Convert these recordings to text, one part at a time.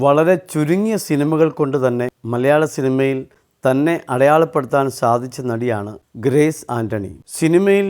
വളരെ ചുരുങ്ങിയ സിനിമകൾ കൊണ്ട് തന്നെ മലയാള സിനിമയിൽ തന്നെ അടയാളപ്പെടുത്താൻ സാധിച്ച നടിയാണ് ഗ്രേസ് ആൻ്റണി. സിനിമയിൽ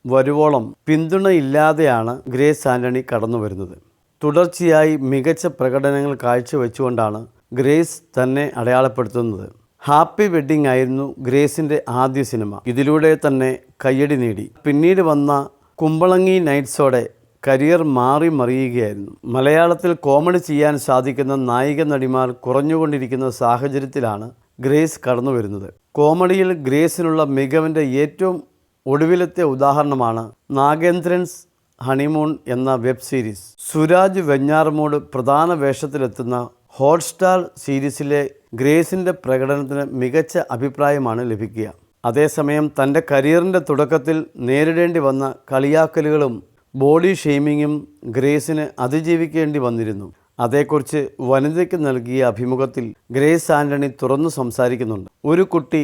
വരുവോളം പിന്തുണയില്ലാതെയാണ് ഗ്രേസ് ആൻ്റണി കടന്നു വരുന്നത്. തുടർച്ചയായി മികച്ച പ്രകടനങ്ങൾ കാഴ്ചവെച്ചുകൊണ്ടാണ് ഗ്രേസ് തന്നെ അടയാളപ്പെടുത്തുന്നത്. ഹാപ്പി വെഡ്ഡിംഗ് ആയിരുന്നു ഗ്രേസിൻ്റെ ആദ്യ സിനിമ. ഇതിലൂടെ തന്നെ കയ്യടി നേടി. പിന്നീട് വന്ന കുമ്പളങ്ങി നൈറ്റ്സോടെ കരിയർ മാറി മറിയുകയായിരുന്നു. മലയാളത്തിൽ കോമഡി ചെയ്യാൻ സാധിക്കുന്ന നായിക നടിമാർ കുറഞ്ഞുകൊണ്ടിരിക്കുന്ന സാഹചര്യത്തിലാണ് ഗ്രേസ് കടന്നു വരുന്നത്. കോമഡിയിൽ ഗ്രേസിനുള്ള മികവിൻ്റെ ഏറ്റവും ഒടുവിലത്തെ ഉദാഹരണമാണ് നാഗേന്ദ്രൻസ് ഹണിമൂൺ എന്ന വെബ് സീരീസ്. സുരാജ് വെഞ്ഞാറമൂട് പ്രധാന വേഷത്തിലെത്തുന്ന ഹോട്ട്സ്റ്റാർ സീരീസിലെ ഗ്രേസിൻ്റെ പ്രകടനത്തിന് മികച്ച അഭിപ്രായമാണ് ലഭിക്കുക. അതേസമയം തൻ്റെ കരിയറിൻ്റെ തുടക്കത്തിൽ നേരിടേണ്ടി വന്ന കളിയാക്കലുകളും ബോഡി ഷെയ്മിങ്ങും ഗ്രേസിന് അതിജീവിക്കേണ്ടി വന്നിരുന്നു. അതേക്കുറിച്ച് വനിതയ്ക്ക് നൽകിയ അഭിമുഖത്തിൽ ഗ്രേസ് ആൻ്റണി തുറന്നു സംസാരിക്കുന്നുണ്ട്. ഒരു കുട്ടി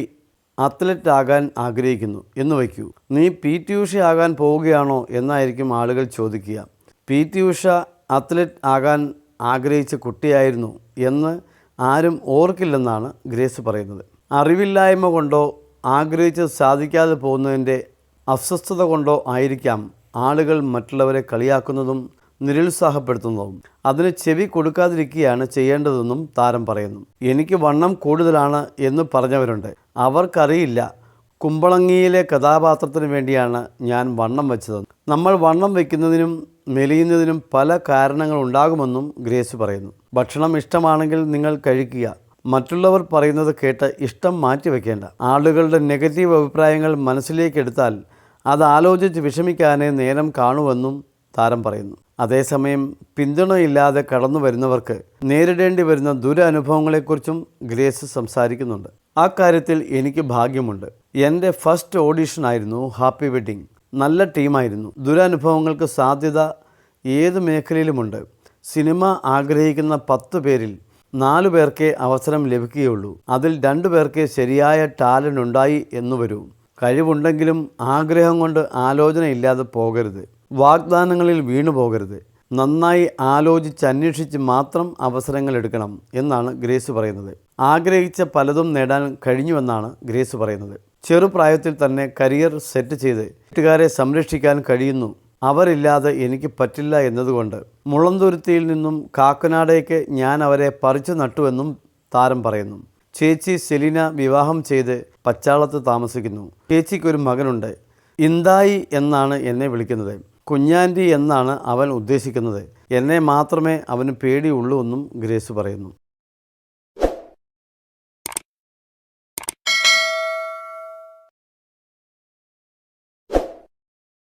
അത്ലറ്റ് ആകാൻ ആഗ്രഹിക്കുന്നു എന്ന് വയ്ക്കൂ. നീ പി.ടി. ഉഷ ആകാൻ പോവുകയാണോ എന്നായിരിക്കും ആളുകൾ ചോദിക്കുക. പി.ടി. ഉഷ അത്ലറ്റ് ആകാൻ ആഗ്രഹിച്ച കുട്ടിയായിരുന്നു എന്ന് ആരും ഓർക്കില്ലെന്നാണ് ഗ്രേസ് പറയുന്നത്. അറിവില്ലായ്മ കൊണ്ടോ ആഗ്രഹിച്ചത് സാധിക്കാതെ പോകുന്നതിൻ്റെ അസ്വസ്ഥത കൊണ്ടോ ആയിരിക്കാം ആളുകൾ മറ്റുള്ളവരെ കളിയാക്കുന്നതും നിരുത്സാഹപ്പെടുത്തുന്നതും. അതിന് ചെവി കൊടുക്കാതിരിക്കുകയാണ് ചെയ്യേണ്ടതെന്നും താരം പറയുന്നു. എനിക്ക് വണ്ണം കൂടുതലാണ് എന്ന് പറഞ്ഞവരുണ്ട്. അവർക്കറിയില്ല കുമ്പളങ്ങിയിലെ കഥാപാത്രത്തിന് വേണ്ടിയാണ് ഞാൻ വണ്ണം വെച്ചതെന്ന്. നമ്മൾ വണ്ണം വയ്ക്കുന്നതിനും മെലിയുന്നതിനും പല കാരണങ്ങളുണ്ടാകുമെന്നും ഗ്രേസ് പറയുന്നു. ഭക്ഷണം ഇഷ്ടമാണെങ്കിൽ നിങ്ങൾ കഴിക്കുക. മറ്റുള്ളവർ പറയുന്നത് കേട്ട് ഇഷ്ടം മാറ്റിവെക്കേണ്ട. ആളുകളുടെ നെഗറ്റീവ് അഭിപ്രായങ്ങൾ മനസ്സിലേക്കെടുത്താൽ അത് ആലോചിച്ച് വിഷമിക്കാനേ നേരം കാണുമെന്നും താരം പറയുന്നു. അതേസമയം പിന്തുണയില്ലാതെ കടന്നു വരുന്നവർക്ക് നേരിടേണ്ടി വരുന്ന ദുരനുഭവങ്ങളെക്കുറിച്ചും ഗ്രേസ് സംസാരിക്കുന്നുണ്ട്. ആ കാര്യത്തിൽ എനിക്ക് ഭാഗ്യമുണ്ട്. എൻ്റെ ഫസ്റ്റ് ഓഡിഷനായിരുന്നു ഹാപ്പി വെഡ്ഡിംഗ്. നല്ല ടീമായിരുന്നു. ദുരനുഭവങ്ങൾക്ക് സാധ്യത ഏത് മേഖലയിലുമുണ്ട്. സിനിമ ആഗ്രഹിക്കുന്ന 10 പേരിൽ 4 പേർക്കേ അവസരം ലഭിക്കുകയുള്ളൂ. അതിൽ 2 പേർക്ക് ശരിയായ ടാലൻ്റ് ഉണ്ടായി എന്ന് വരൂ. കഴിവുണ്ടെങ്കിലും ആഗ്രഹം കൊണ്ട് ആലോചനയില്ലാതെ പോകരുത്. വാഗ്ദാനങ്ങളിൽ വീണു പോകരുത്. നന്നായി ആലോചിച്ച് അന്വേഷിച്ച് മാത്രം അവസരങ്ങൾ എടുക്കണം എന്നാണ് ഗ്രേസ് പറയുന്നത്. ആഗ്രഹിച്ച പലതും നേടാൻ കഴിഞ്ഞുവെന്നാണ് ഗ്രേസ് പറയുന്നത്. ചെറുപ്രായത്തിൽ തന്നെ കരിയർ സെറ്റ് ചെയ്ത് വീട്ടുകാരെ സംരക്ഷിക്കാൻ കഴിയുന്നു. അവരില്ലാതെ എനിക്ക് പറ്റില്ല എന്നതുകൊണ്ട് മുളന്തുരുത്തിയിൽ നിന്നും കാക്കനാടേക്ക് ഞാൻ അവരെ പറിച്ചു നട്ടുവെന്നും താരം പറയുന്നു. ചേച്ചി സെലീന വിവാഹം ചെയ്ത് പച്ചാളത്ത് താമസിക്കുന്നു. ചേച്ചിക്കൊരു മകനുണ്ട്. ഇന്തായി എന്നാണ് എന്നെ വിളിക്കുന്നത്. കുഞ്ഞാൻറ്റി എന്നാണ് അവൻ ഉദ്ദേശിക്കുന്നത്. എന്നെ മാത്രമേ അവന് പേടിയുള്ളൂ എന്നും ഗ്രേസ് പറയുന്നു.